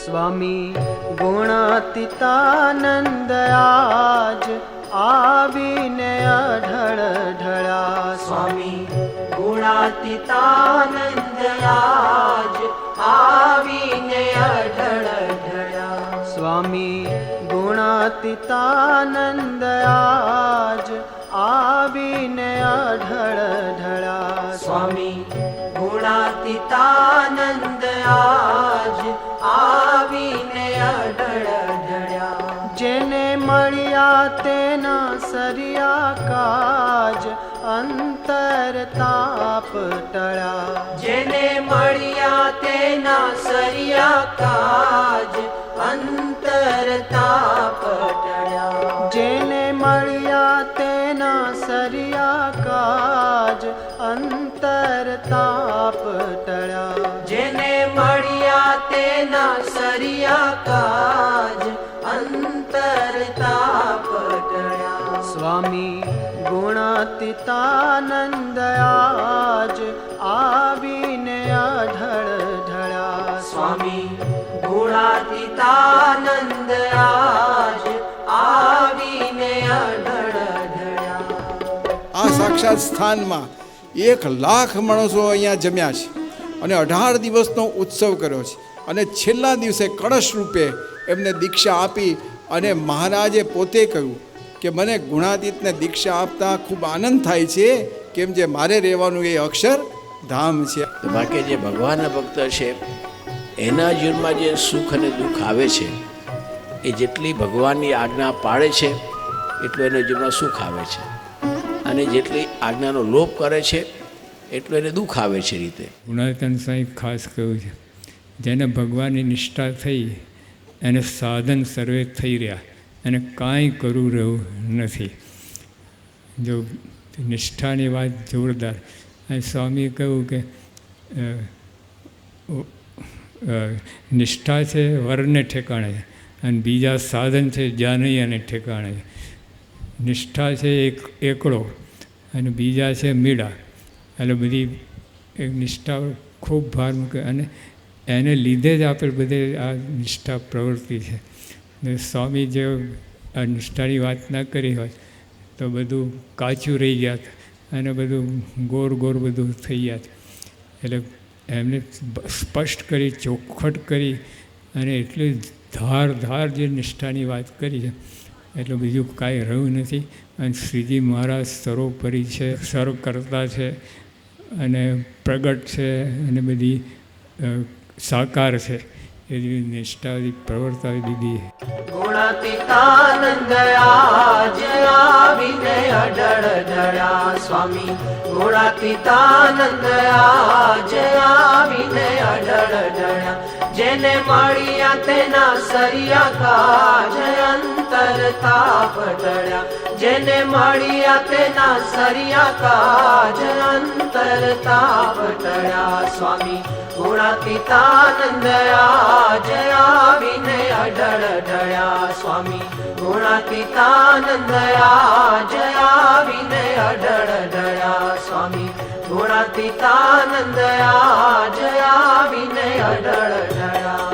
स्वामी गुणातीतानंद आज आवीने अढळ ढळा। स्वामी गुणातीतानंद आज आवीने अढळ ढळा। स्वामी गुणातीतानंद आज आवीने अढळ ढळा। स्वामी गुणातीतानंद आज आवीने अढळ ढळा। जेने मळिया तेना सरिया काज अंतर ताप टळा। जेने मळिया तेना सरिया काज अंतर ताप टळा। जेने मळिया तेना सरिया काज अंतर ताप टळा। जेने मळिया तेना सरिया काज अंतर ताप टळा। स्वामी गुणातीतानंद आज आवीने अढळ ढळा। स्वामी गुणातीतानंद आज आवीने अढळ ढळा। આ સાક્ષાત સ્થાનમાં 1,00,000 માણસો અહીંયા જમ્યા છે અને 18 દિવસનો ઉત્સવ કર્યો છે અને છેલ્લા દિવસે કળશ રૂપે એમને દીક્ષા આપી અને મહારાજે પોતે કહ્યું કે મને ગુણાતીતને દીક્ષા આપતા ખૂબ આનંદ થાય છે, કેમ જે મારે રહેવાનું એ અક્ષરધામ છે। બાકી જે ભગવાનના ભક્ત છે એના જીવનમાં જે સુખ અને દુઃખ આવે છે એ જેટલી ભગવાનની આજ્ઞા પાળે છે એટલું એના જીવનમાં સુખ આવે છે, અને જેટલી આજ્ઞાનો લોપ કરે છે એટલું એને દુઃખ આવે છે। રીતે ગુણાતીતાનંદ સ્વામી ખાસ કહ્યું છે, જેને ભગવાનની નિષ્ઠા થઈ એને સાધન સર્વે થઈ રહ્યા અને કાંઈ કરવું રહ્યું નથી। જો નિષ્ઠાની વાત જોરદાર, અને સ્વામીએ કહ્યું કે નિષ્ઠા છે વરને ઠેકાણે છે અને બીજા સાધન છે જાનૈયાને ઠેકાણે છે। નિષ્ઠા છે એકડો અને બીજા છે મીડા, એટલે બધી એક નિષ્ઠા ખૂબ ભાર મૂકે અને એને લીધે જ આપણે બધે આ નિષ્ઠા પ્રવૃત્તિ છે। ને સ્વામી જે આ નિષ્ઠાની વાત ના કરી હોય તો બધું કાચું રહી ગયા અને બધું ગોર ગોર બધું થઈ ગયા। એટલે એમને સ્પષ્ટ કરી, ચોખ્ખટ કરી અને એટલી ધાર જે નિષ્ઠાની વાત કરી છે એટલે બીજું કાંઈ રહ્યું નથી। અને શ્રીજી મહારાજ સર્વોપરી છે, સર્વકર્તા છે અને પ્રગટ છે અને બધી સાકાર છે, એવી નિષ્ઠાથી પ્રવર્તાવી દીધી। ગુણાતીતાનંદ આજ આવીને અઢળ ઢળા। સ્વામી ગુણાતીતાનંદ આજ આવીને અઢળ ઢળા। જેને મળ્યા તેના સરિયા કાજ અંતર તાપ ટળ્યા। જેને મળ્યા તેના સરિયા કાજ અંતર તાપ ટળ્યા। સ્વામી ગુણાતીતાનંદ આજ આવીને અઢળ ઢળ્યા। સ્વામી ગુણાતીતાનંદ આજ આવીને અઢળ ઢળ્યા। સ્વામી ગુણાતીતાનંદ આજ આવીને અઢળ ઢળ્યા।